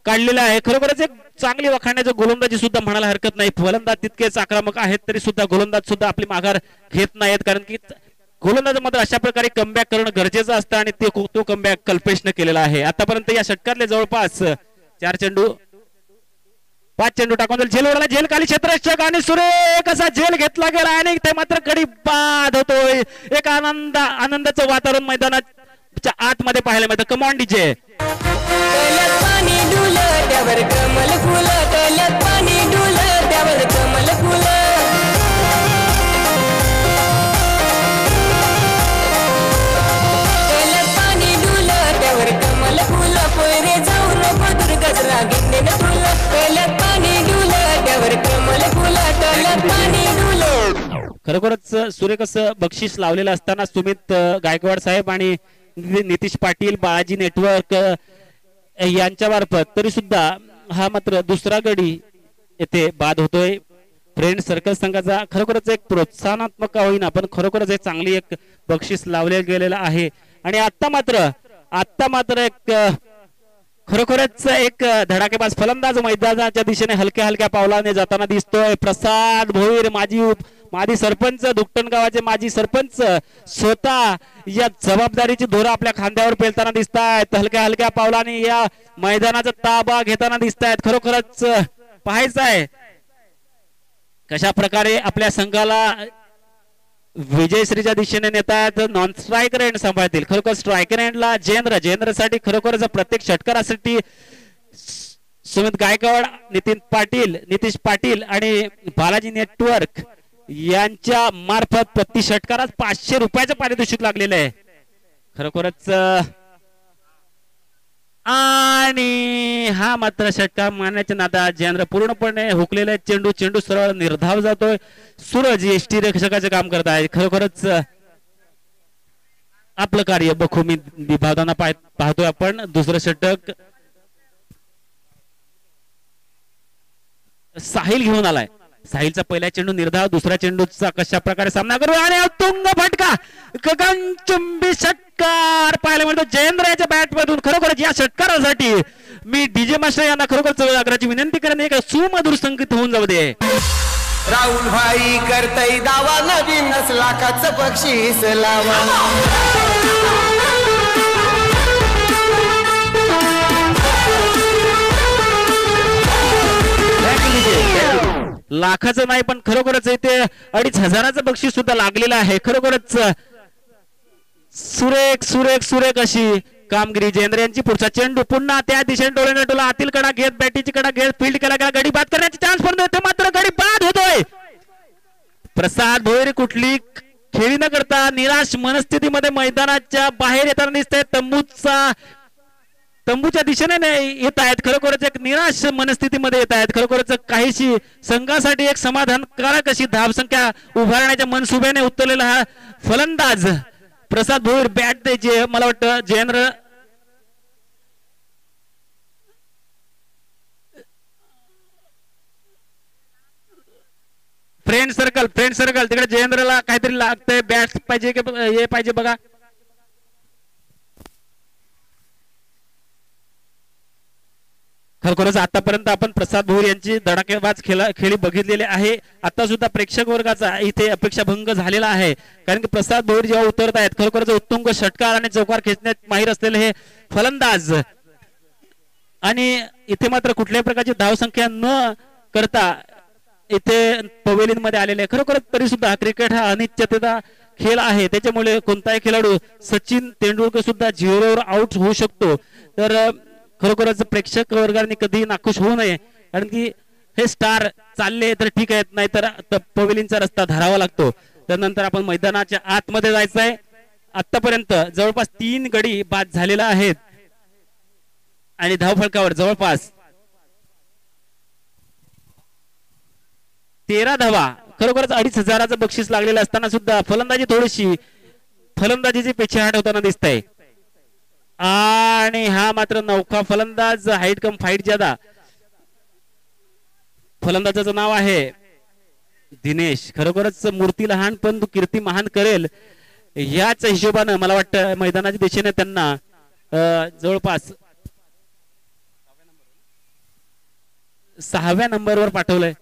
काढलेला आहे. खरोखरच एक चांगली वखाण्याचं गोलंदाजी सुद्धा म्हणायला हरकत नाही. फलंदाज तितकेच आक्रमक आहेत तरी सुद्धा गोलंदाज सुद्धा आपली माघार घेत नाहीत कारण की गोलंदाज मात्र अशा प्रकारे कमबॅक करणं गरजेचं असतं आणि तो कमबॅक कल्पेशने केलेला आहे. आतापर्यंत या षटकातले जवळपास 5 चेंडू टाकून झेल ओढला. झेल खाली क्षेत्ररक्षक आणि सुरेख असा झेल घेतला गेला आणि ते मात्र गडी बाद होतोय. एक आनंदाचं वातावरण मैदानाच्या आतमध्ये पाहायला मिळतं. कमॉन डीजे पाणी डुलं त्यावर कमल फुलं कल्यात पाणी डुलं त्यावर कमल फुलं कल्यात पाणी डुलं त्यावर कमल फुलं पोयरे जाऊ नको दुर्गजरा गिंडेन फुलं कल्यात पाणी डुलं त्यावर कमल फुलं कल्यात पाणी डुलं. खरोखरच सुरेख असं बक्षीस लावलेलं असताना सुमित गायकवाड साहेब आणि नितीश पाटील बाळाजी नेटवर्क यांच्या मार्फत तरी सुद्धा हा मात्र दुसरा गडी येथे बाद होतोय. फ्रेंड सर्कल संघाचा खरोखरच एक प्रोत्साहनात्मक होईना पण खरोखरच एक चांगली एक बक्षीस लावले गेलेलं आहे. आणि आता मात्र एक खरोखरच एक धडाकेबाज फलंदाज मैदानाच्या दिशेने हलक्या हलक्या पावलाने जाताना दिसतोय. प्रसाद भोईर माजी सरपंच दुकटन गावाचे माजी सरपंच स्वतः या जबाबदारीची धोरण आपल्या खांद्यावर पेलताना दिसतायत. हलक्या हलक्या पावलाने या मैदानाचा ताबा घेताना दिसतायत. खरोखरच पाहायचं आहे कशा प्रकारे आपल्या संघाला विजयश्रीच्या दिशेने नेतात. नॉन स्ट्रायकर एंड सांभाळतील. खरोखर स्ट्रायकर एंडला जयेंद्रसाठी खरोखरच प्रत्येक षटकारासाठी सुमित गायकवाड नितीश पाटील आणि बालाजी नेटवर्क यांच्या मार्फत प्रति षटकारात 500 रुपयाचं पारितोषिक लागलेलं आहे. खरोखरच आणि हा मात्र षटकार मारण्याच्या नादात जयेंद्र पूर्णपणे हुकलेला चेंडू सरळ निर्धाव जातोय. सूरज एसटी रक्षकाचे काम करत आहे. खरोखरच आपलं कार्य बखूबी निभावताना पाहतोय आपण. दुसरं षटक साहिल घेऊन आलाय. साहिलचा पहिला चेंडू निर्धाव, दुसऱ्या चेंडूचा कशा प्रकारे सामना करू आणि तुंग फटका गगनचुंबी षटकार पाहायला मिळतो जयेंद्र याच्या बॅट मधून. खरोखरच या षटकारासाठी मी डीजे मास्टर यांना खरोखर आग्रहाची विनंती करेन एक सुमधुर संगीत होऊन जाऊ दे. राहुल भाई करतय दावा नवीनच लाखाचं बक्षीस लावा. लाखाचं नाही पण खरोखरच इथे 2500चं बक्षीस सुद्धा लागलेलं आहे. खरोखरच सुरेख सुरेख सुरेख अशी कामगिरी जयेंद्र यांची. पुढचा चेंडू पुन्हा त्या दिशेने डोळ्याने डोला आतील कडा घेत बॅटीची कडा घेत फील्ड केला गेला गडी बाद करण्याची चान्स पण देते मात्र गडी बाद होतोय. प्रसाद भोईर कुठली खेळी न करता निराश मनस्थितीमध्ये मैदानाच्या बाहेर येताना दिसतंय. तंबूच्या दिशेने येत आहेत. खरोखरच एक निराश मनस्थितीमध्ये येत आहेत. खरोखरच काहीशी संघासाठी एक समाधानकारक अशी धावसंख्या उभारण्याच्या मनसुब्याने उतरलेला हा फलंदाज प्रसाद भोईर बॅट द्यायचे. मला वाटतं जयेंद्र फ्रेंड सर्कल तिकडे जयेंद्रला काहीतरी लागतंय. बॅट पाहिजे की हे पाहिजे बघा. खरोखरच आतापर्यंत आपण प्रसाद भोईर यांची धडाकेबाज खेळी बघितलेली आहे. आता सुद्धा प्रेक्षक वर्गाचा इथे अपेक्षा भंग झालेला आहे. कारण की प्रसाद भोईर जेव्हा उतरत आहेत खरोखरच उत्तुंग षटकार आणि चौकार खेचण्यात माहीर असलेले हे फलंदाज आणि इथे मात्र कुठल्याही प्रकारची धावसंख्या न करता इथे पवेलियन मध्ये आलेले. खरोखरच तरी सुद्धा क्रिकेट हा अनिश्चितता खेळ आहे. त्याच्यामुळे कोणताही खेळाडू सचिन तेंडुलकर सुद्धा 0वर आउट होऊ शकतो. तर खरोखरच प्रेक्षक वर्गाने कधी नाखुश होऊ नये. कारण की हे स्टार चालले तर ठीक आहेत नाहीतर पवेलियनचा रस्ता धरावा लागतो. त्यानंतर आपण मैदानाच्या आतमध्ये जायचं आहे. आतापर्यंत जवळपास 3 गडी बाद झालेला आहेत आणि धावफलकावर जवळपास 13 धावा. खरोखरच 2500चं बक्षीस लागलेलं असताना सुद्धा फलंदाजीची पेछाट होताना दिसत आहे. आणि हा मात्र नौका फलंदाज हाईट कम फाईट ज्यादा. फलंदाजाचं नाव आहे दिनेश. खरोखरच मूर्ती लहान पण कीर्ती महान करेल याच हिशोबानं मला वाटतं मैदानाच्या दिशेने त्यांना जवळपास 6व्या नंबरवर पाठवलंय.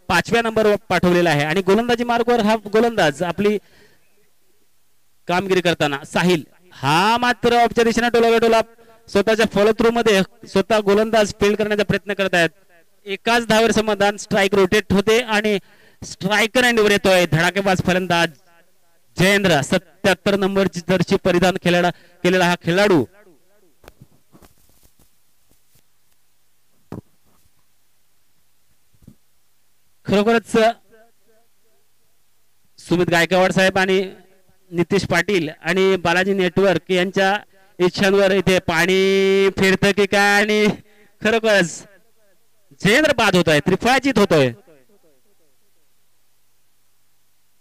5व्या नंबरवर पाठवलेला आहे. आणि गोलंदाजी मार्गावर हा गोलंदाज आपली कामगिरी करताना साहिल हा मात्र ऑफच्या दिशेने डोला स्वतःच्या फॉलो थ्रू मध्ये स्वतः गोलंदाज फील्ड करण्याचा प्रयत्न करत आहेत. एकाच धावेवर समाधान. स्ट्राईक रोटेट होते आणि स्ट्रायकर एंडवर येतोय धडाकेबाज फलंदाज जयेंद्र. 77 नंबरची जर्सी परिधान केलेला हा खेळाडू खरोखरच सुमित गायकवाड साहेब आणि नितीश पाटील आणि बालाजी नेटवर्क यांच्या इच्छांवर इथे पाणी फिरतं की काय. आणि खरोखरच जयेंद्र बाद होतोय. त्रिफळाचीत होतोय.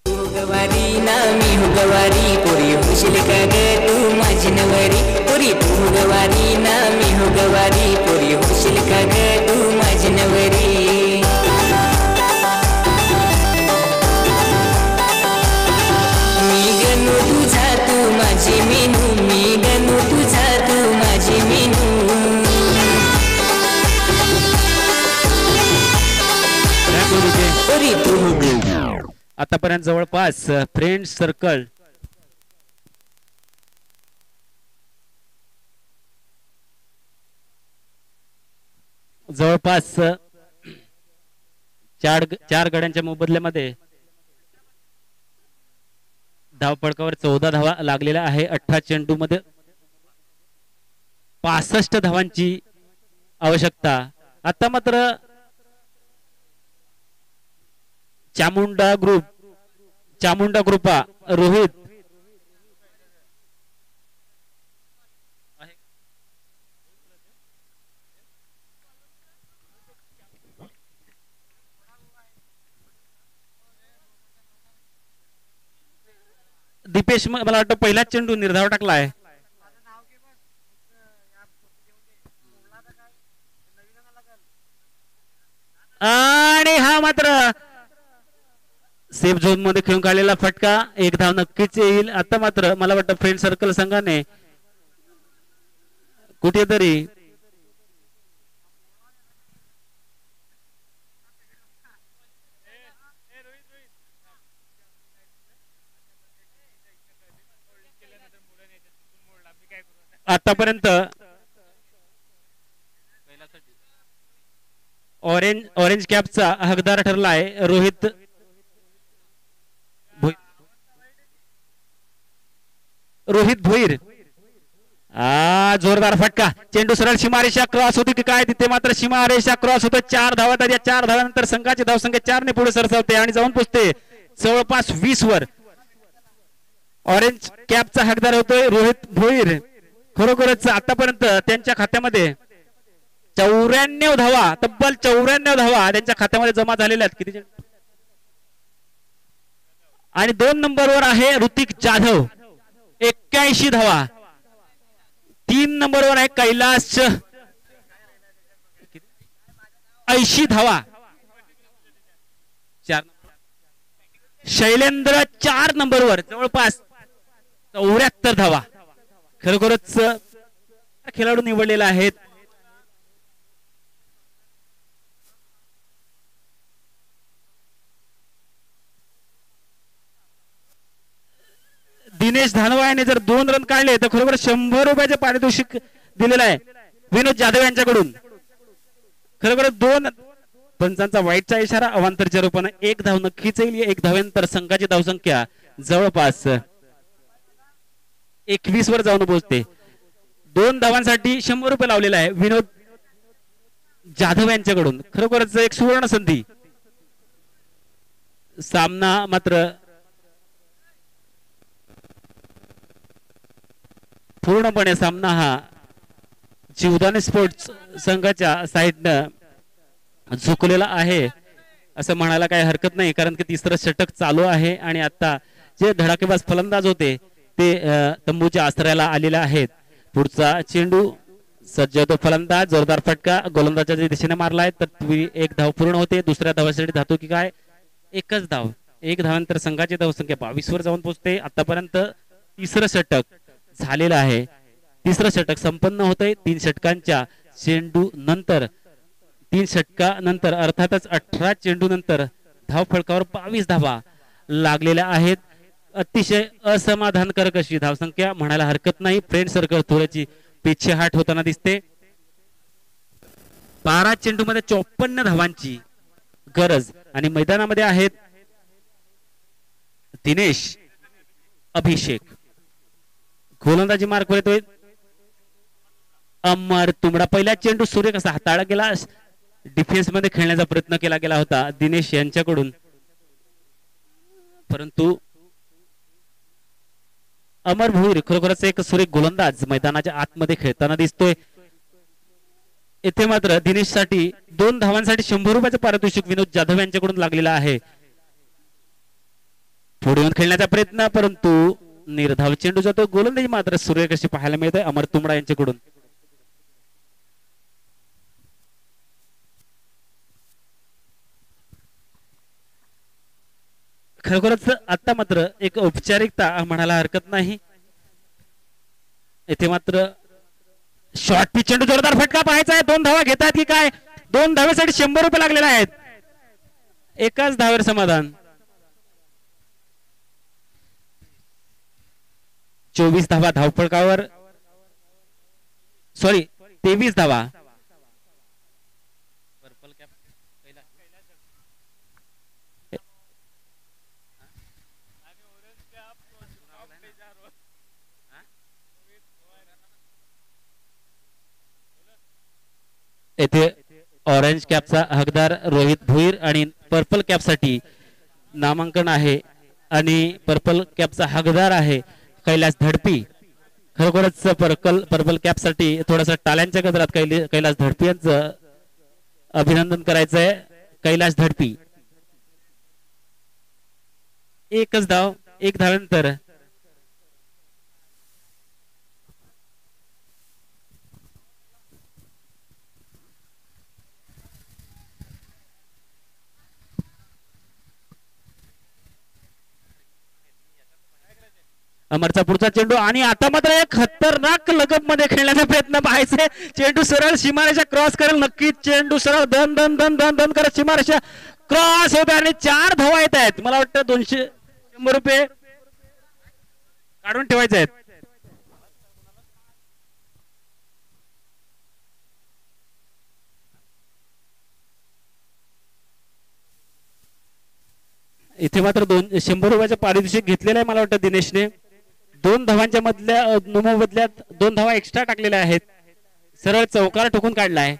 गवारी ना मी हो गवारी पुरी होशील का ग तू माझी नवरी. पुरी तू गवारी ना मी हो गवारी पुरी होशील का ग तू माझी नवरी. तुझा तू माझी मीनू मी गणू तुझा तू माझी मीनू. आतापर्यंत जवळपास फ्रेंड सर्कल जवळपास 4 गड्यांच्या मोबदल्यामध्ये धावफलकावर 14 धावा लागलेल्या आहे. 18 चेंडू मध्ये 65 धावांची आवश्यकता. आता मात्र चामुंडा ग्रुपा रोहित दीपेश मला वाटतं पहिलाच चेंडू निर्धाव टाकलाय. आणि हा मात्र सेफ झोन मध्ये खेळून काढलेला फटका, एक धाव नक्कीच येईल. आता मात्र मला वाटतं फ्रेंड सर्कल संघाने कुठेतरी आतापर्यंत ऑरेंज कॅपचा हकदार ठरला आहे रोहित भोईर. जोरदार फटका, चेंडू सरळ सीमारेषा क्रॉस होती की काय, तिथे मात्र सीमारेषा क्रॉस होतो. 4 धावा, या 4 धावानंतर संघाची धावसंख्या 4 ने पुढे सरसावते आणि जाऊन पोचते जवळपास 20 वर. ऑरेंज कॅपचा हकदार होतोय रोहित भोईर. खरोखरच आतापर्यंत त्यांच्या खात्यामध्ये 94 धावा, तब्बल 94 धावा त्यांच्या खात्यामध्ये जमा झालेल्या आहेत. किती आणि 2 नंबरवर आहे ऋतिक जाधव 81 धावा. 3 नंबरवर आहे कैलास 80 धावा. शैलेंद्र 4 नंबरवर जवळपास 74 धावा. खरोखरच खेळाडू निवडलेला आहेत. दिनेश धानवा याने जर 2 रन काढले तर खरोखर 100 रुपयाचे पारितोषिक दिलेलं आहे विनोद जाधव यांच्याकडून. खरोखर 2 पंचांचा वाईटचा इशारा, अवांतरच्या रूपाने 1 धाव नक्कीच येईल. 1 धाव्यानंतर संघाची धावसंख्या जवळपास 21 वर जाऊन पोहोचते. 2 धावांसाठी 100 रुपये लावलेला आहे विनोद जाधव यांच्याकडून. खरोखरच एक सुवर्ण संधी. सामना मात्र पूर्णपणे सामना हा जीवदानी स्पोर्ट्स संघाच्या साईडनं झुकलेला आहे असं म्हणायला काही हरकत नाही, कारण की 3रं षटक चालू आहे आणि आता जे धडाकेबाज फलंदाज होते ते तंबूच्या आश्रयाला आलेले आहेत. पुढचा चेंडू सज्ज होतो फलंदाज, जोरदार फटका गोलंदाजाच्या दिशेने मारला आहे तर 1 धाव पूर्ण होते. दुसऱ्या धावासाठी धातो की काय, 1च धाव. 1 धावानंतर संघाची धावसंख्या 22 वर जाऊन पोहोचते. आतापर्यंत 3रं षटक झालेलं आहे. 3रं षटक संपन्न होतंय. 3 षटकांच्या चेंडू नंतर 3 षटकानंतर अर्थातच 18 चेंडू नंतर धाव फळकावर 22 धावा लागलेल्या आहेत. अतिशय असमाधानकारक अशी धावसंख्या म्हणायला हरकत नाही. फ्रेंड सर्कल थोड्याची पिछेहाट होताना दिसते. 12 चेंडू मध्ये 54 धावांची गरज आणि मैदानामध्ये आहेत दिनेश, अभिषेक. गोलंदाजी मार्कवर येतोय अमर तुंबडा. पहिला चेंडू सूर्य कसा हाताळला गेला, डिफेन्स मध्ये खेळण्याचा प्रयत्न केला गेला होता दिनेश यांच्याकडून, परंतु अमर भोईर खरोखरच एक सुरेख गोलंदाज मैदानाच्या आतमध्ये खेळताना दिसतोय. येथे मात्र दिनेश साठी 2 धावांसाठी 100 रुपयाचं पारितोषिक विनोद जाधव यांच्याकडून लागलेला आहे. पुढे येऊन खेळण्याचा प्रयत्न, परंतु निर्धाव चेंडू जातो. गोलंदाजी मात्र सूर्य कशी पाहायला मिळते अमर तुंबडा यांच्याकडून. खरोखरच आता मात्र एक औपचारिकता म्हणायला हरकत नाही. येथे मात्र शॉर्ट पिच चेंडू, जोरदार फटका पाहायचा आहे. 2 धावा घेतात की काय, 2 धावेसाठी 100 रुपये लागलेले आहेत. 1च धावेवर समाधान. 24 धावा धावफळकावर, सॉरी 23 धावा. येथे ऑरेंज कॅपचा हकदार रोहित भोईर आणि पर्पल कॅप साठी नामांकन आहे आणि पर्पल कॅपचा हकदार आहे कैलास धडपी. खरोखरच पर्पल कॅप साठी थोडासा टाळ्यांच्या गजरात कैलास धडपी यांचं अभिनंदन करायचं आहे. कैलास धडपी 1च धाव, 1 धावानंतर अमरचा पुढचा चेंडू आणि आता मात्र एक खतरनाक लगब मध्ये खेळण्याचा प्रयत्न पाहायचे. चेंडू सरळ सीमारेषा क्रॉस करेल नक्कीच. चेंडू सरळ धन धन धन धन धन करत सीमारेषा क्रॉस होते आणि 4 धावा येत आहेत. मला वाटतं 200 रुपये काढून ठेवायचे आहेत. इथे मात्र 100 रुपयाचं पारितोषिक घेतलेलं आहे मला वाटतं दिनेशने. 2 धावांच्या बदल्यात 2 धावा एक्स्ट्रा टाकलेल्या आहेत. सरळ चौकार ठोकून काढलाय.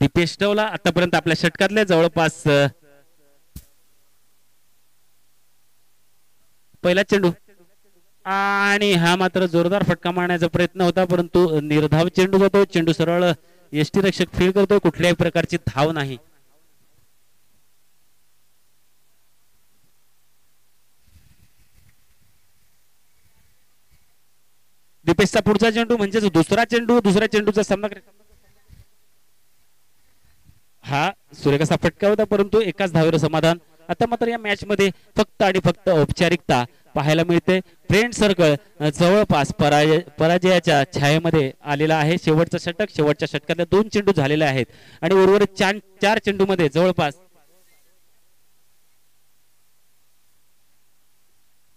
दीपेश टवला आतापर्यंत आपल्या षटकातल्या जवळपास पहिला चेंडू आणि हा मात्र जोरदार फटका मारण्याचा प्रयत्न होता परंतु निर्धाव चेंडू जातो. चेंडू सरळ यष्टी रक्षक फील्ड करतोय. कुठल्याही प्रकारची धाव नाही. दीपेशचा पुढचा चेंडू म्हणजेच दुसऱ्या चेंडूचा सामना हा सूर्यकसा फटका होता परंतु एकाच धावेवर समाधान. आता मात्र या मॅच मध्ये फक्त आणि फक्त औपचारिकता पाहायला मिळते. फ्रेंड सर्कल जवळपास पराजयाच्या छायेमध्ये आलेला आहे. शेवटच्या षटकातल्या 2 चेंडू झालेले आहेत आणि उर्वरित 4 चेंडू मध्ये जवळपास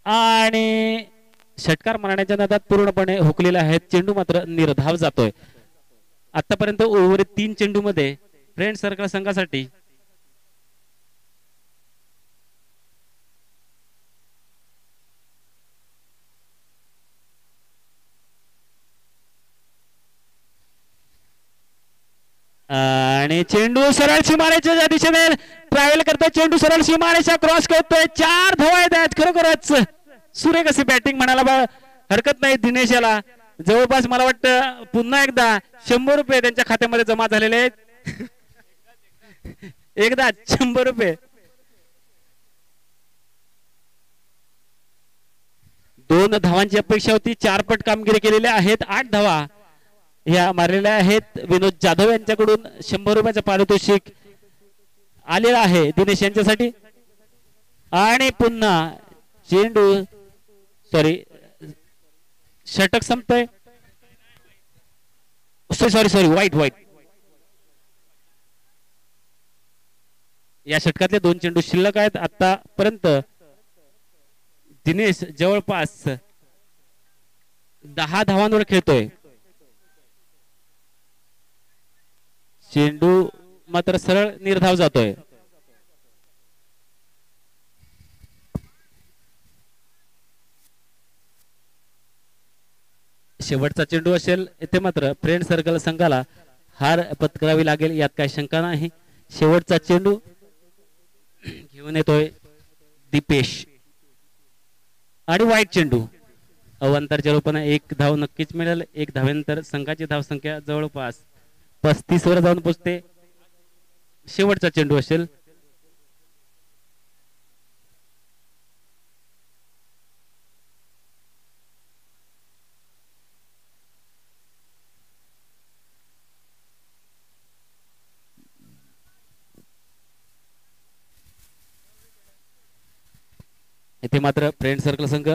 आणि षटकार मारण्याच्या नादात पूर्णपणे हुकलेले आहेत. चेंडू मात्र निर्धाव जातोय. आतापर्यंत उर्वरित 3 चेंडू मध्ये फ्रेंड सर्कल संघासाठी आणि चेंडू सरळ सीमारेषेच्या दिशेने ट्रॅव्हल करतोय. चेंडू सरळ सीमारेषा क्रॉस करतोय. 4 धावा आहेत. खरोखरच सुरेख अशी बॅटिंग म्हणायला हरकत नाही दिनेश याला. जवळपास मला वाटतं पुन्हा एकदा 100 रुपये त्यांच्या खात्यामध्ये जमा झालेले आहेत. एकदा 100 रुपये. 2 धावांची अपेक्षा होती. 4 पट कामगिरी केलेल्या आहेत. 8 धावा ह्या मारलेल्या आहेत. विनोद जाधव यांच्याकडून 100 रुपयाचं पारितोषिक आलेलं आहे दिनेश यांच्यासाठी. आणि पुन्हा चेंडू षटक संपतोय. सॉरी वाईट या षटकातले 2 चेंडू शिल्लक आहेत. आतापर्यंत दिनेश जवळपास 10 धावांवर खेळतोय. चेंडू मात्र सरळ निर्धाव जातोय. शेवटचा चेंडू असेल. इथे मात्र फ्रेंड सर्कल संघाला हार पत्करावी लागेल यात काही शंका नाही. शेवटचा चेंडू घेऊन येतोय दीपेश आणि वाईट चेंडू. अवांतरच्या रूपाने 1 धाव नक्कीच मिळेल. 1 धावेनंतर संघाची धावसंख्या जवळपास 35 वर जाऊन पोहोचते. शेवटचा चेंडू असेल. इथे मात्र फ्रेंड सर्कल संघ